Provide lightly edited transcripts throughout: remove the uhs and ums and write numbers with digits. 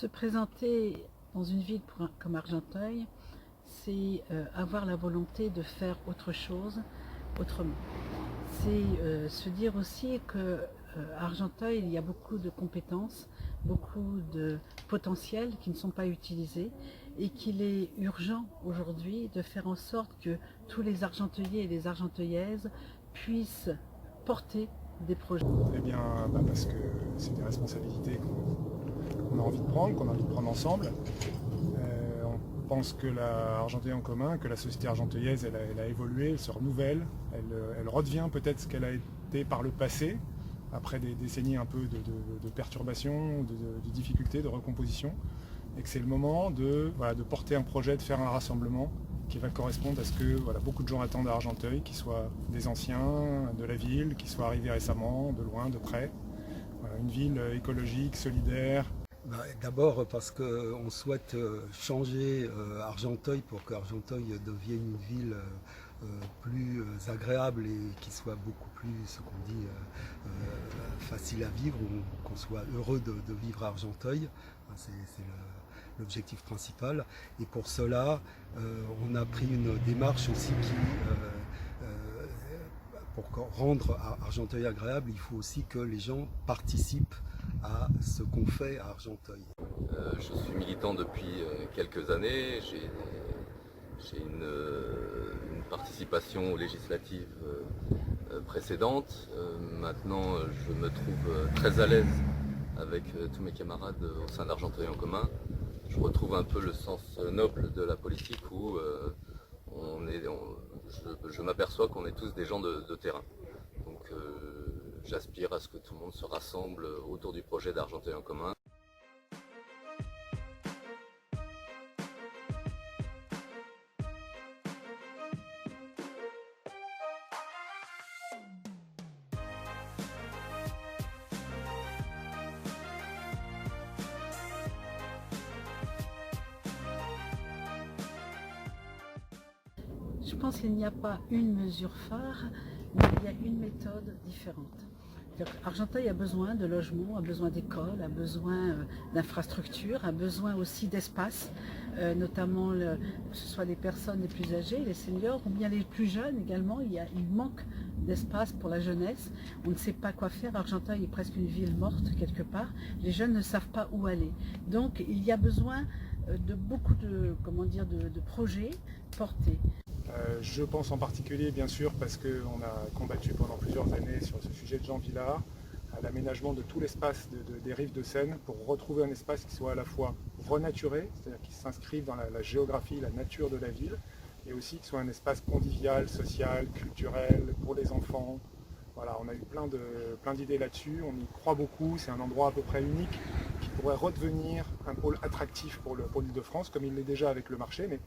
Se présenter dans une ville comme Argenteuil, c'est avoir la volonté de faire autre chose autrement. C'est se dire aussi que Argenteuil, il y a beaucoup de compétences, beaucoup de potentiel qui ne sont pas utilisés et qu'il est urgent aujourd'hui de faire en sorte que tous les Argenteuillais et les Argenteuillaises puissent porter des projets. Eh bien, parce que c'est des responsabilités qu'on a envie de prendre, qu'on a envie de prendre ensemble. On pense que la Argenteuil en commun, que la société argenteuillaise, elle a évolué, elle se renouvelle, elle redevient peut-être ce qu'elle a été par le passé, après des décennies un peu de perturbations, de difficultés, de recomposition, et que c'est le moment de porter un projet, de faire un rassemblement qui va correspondre à ce que beaucoup de gens attendent à Argenteuil, qu'ils soient des anciens de la ville, qu'ils soient arrivés récemment, de loin, de près. Une ville écologique, solidaire. D'abord parce qu'on souhaite changer Argenteuil pour qu'Argenteuil devienne une ville plus agréable et qui soit beaucoup plus, ce qu'on dit, facile à vivre, ou qu'on soit heureux de vivre à Argenteuil. C'est l'objectif principal. Et pour cela, on a pris une démarche aussi pour rendre Argenteuil agréable, il faut aussi que les gens participent à ce qu'on fait à Argenteuil. Je suis militant depuis quelques années. J'ai une participation aux législatives précédentes. Maintenant, je me trouve très à l'aise avec tous mes camarades au sein d'Argenteuil en commun. Je retrouve un peu le sens noble de la politique où je m'aperçois qu'on est tous des gens de terrain. Donc j'aspire à ce que tout le monde se rassemble autour du projet d'Argenteuil en commun. Je pense qu'il n'y a pas une mesure phare, mais il y a une méthode différente. Argenteuil a besoin de logements, a besoin d'écoles, a besoin d'infrastructures, a besoin aussi d'espace, notamment que ce soit les personnes les plus âgées, les seniors, ou bien les plus jeunes également. Il manque d'espace pour la jeunesse. On ne sait pas quoi faire. Argenteuil est presque une ville morte quelque part. Les jeunes ne savent pas où aller. Donc il y a besoin de beaucoup de projets portés. Je pense en particulier, bien sûr, parce qu'on a combattu pendant plusieurs années sur ce sujet de Jean Vilar, à l'aménagement de tout l'espace des rives de Seine pour retrouver un espace qui soit à la fois renaturé, c'est-à-dire qui s'inscrive dans la géographie, la nature de la ville, et aussi qui soit un espace convivial, social, culturel, pour les enfants. Voilà, on a eu plein d'idées là-dessus, on y croit beaucoup, c'est un endroit à peu près unique qui pourrait redevenir un pôle attractif pour l'Île-de-France, comme il l'est déjà avec le marché, mais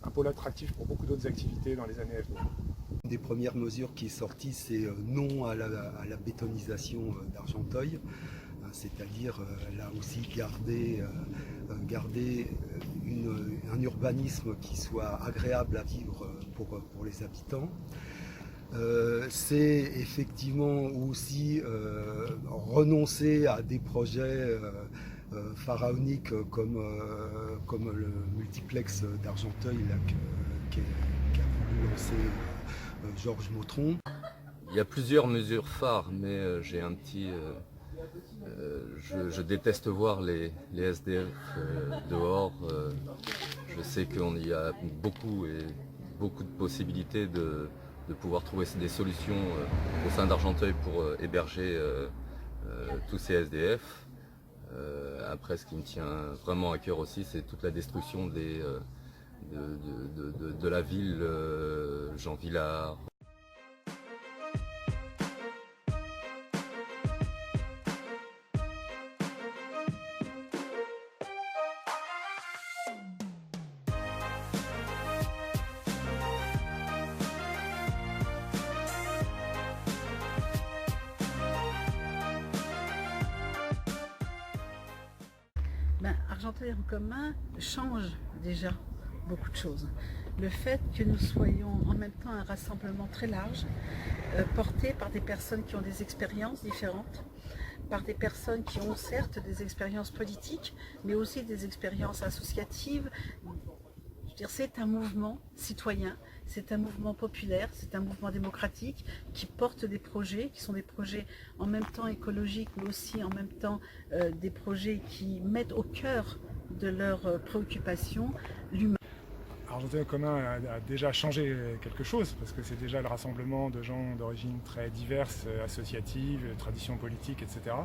un pôle attractif pour beaucoup d'autres activités dans les années à venir. Une des premières mesures qui est sortie, c'est non à la bétonisation d'Argenteuil, c'est-à-dire là aussi garder un urbanisme qui soit agréable à vivre pour les habitants. C'est effectivement aussi renoncer à des projets pharaonique comme le multiplex d'Argenteuil qu'a voulu lancer Georges Mautron. Il y a plusieurs mesures phares, mais j'ai un petit... je déteste voir les SDF dehors. Je sais qu'il y a beaucoup de possibilités de pouvoir trouver des solutions au sein d'Argenteuil pour héberger tous ces SDF. Après, ce qui me tient vraiment à cœur aussi, c'est toute la destruction de la ville Jean Vilar. Argenteuil en commun change déjà beaucoup de choses. Le fait que nous soyons en même temps un rassemblement très large, porté par des personnes qui ont des expériences différentes, par des personnes qui ont certes des expériences politiques, mais aussi des expériences associatives. Je veux dire, c'est un mouvement citoyen, c'est un mouvement populaire, c'est un mouvement démocratique qui porte des projets, qui sont des projets en même temps écologiques, mais aussi en même temps des projets qui mettent au cœur de leurs préoccupations l'humain. Argenteuil en commun a déjà changé quelque chose, parce que c'est déjà le rassemblement de gens d'origines très diverses, associatives, traditions politiques, etc.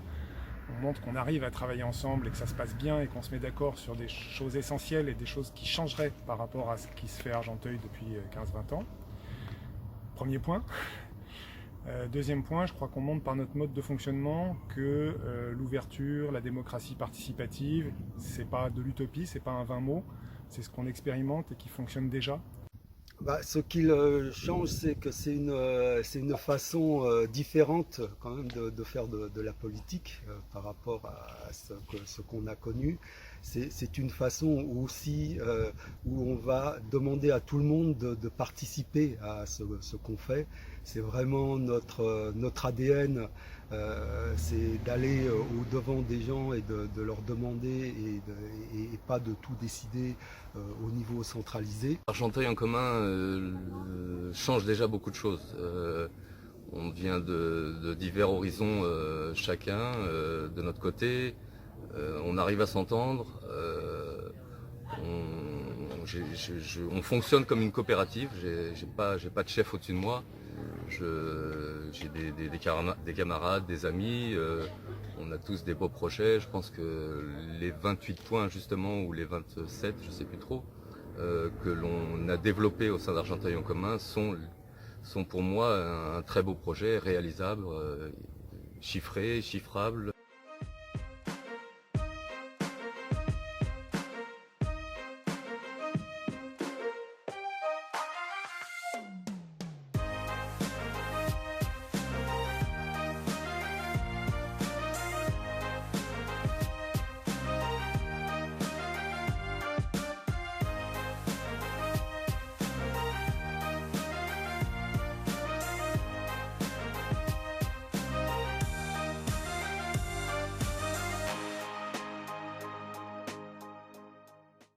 On montre qu'on arrive à travailler ensemble et que ça se passe bien et qu'on se met d'accord sur des choses essentielles et des choses qui changeraient par rapport à ce qui se fait à Argenteuil depuis 15-20 ans. Premier point. Deuxième point, je crois qu'on montre par notre mode de fonctionnement que l'ouverture, la démocratie participative, c'est pas de l'utopie, c'est pas un vain mot, c'est ce qu'on expérimente et qui fonctionne déjà. Ce qu'il change, c'est que c'est une façon différente quand même de faire de la politique par rapport à ce qu'on a connu. C'est une façon aussi où on va demander à tout le monde de participer à ce qu'on fait. C'est vraiment notre ADN, c'est d'aller au-devant des gens et de leur demander et pas de tout décider au niveau centralisé. Argenteuil en commun change déjà beaucoup de choses. On vient de divers horizons chacun, de notre côté. On arrive à s'entendre. On fonctionne comme une coopérative. J'ai pas de chef au-dessus de moi. J'ai des camarades, des amis. On a tous des beaux projets. Je pense que les 28 points justement, ou les 27, je ne sais plus trop, que l'on a développés au sein d'Argenteuil en commun sont pour moi un très beau projet, réalisable, chiffré, chiffrable.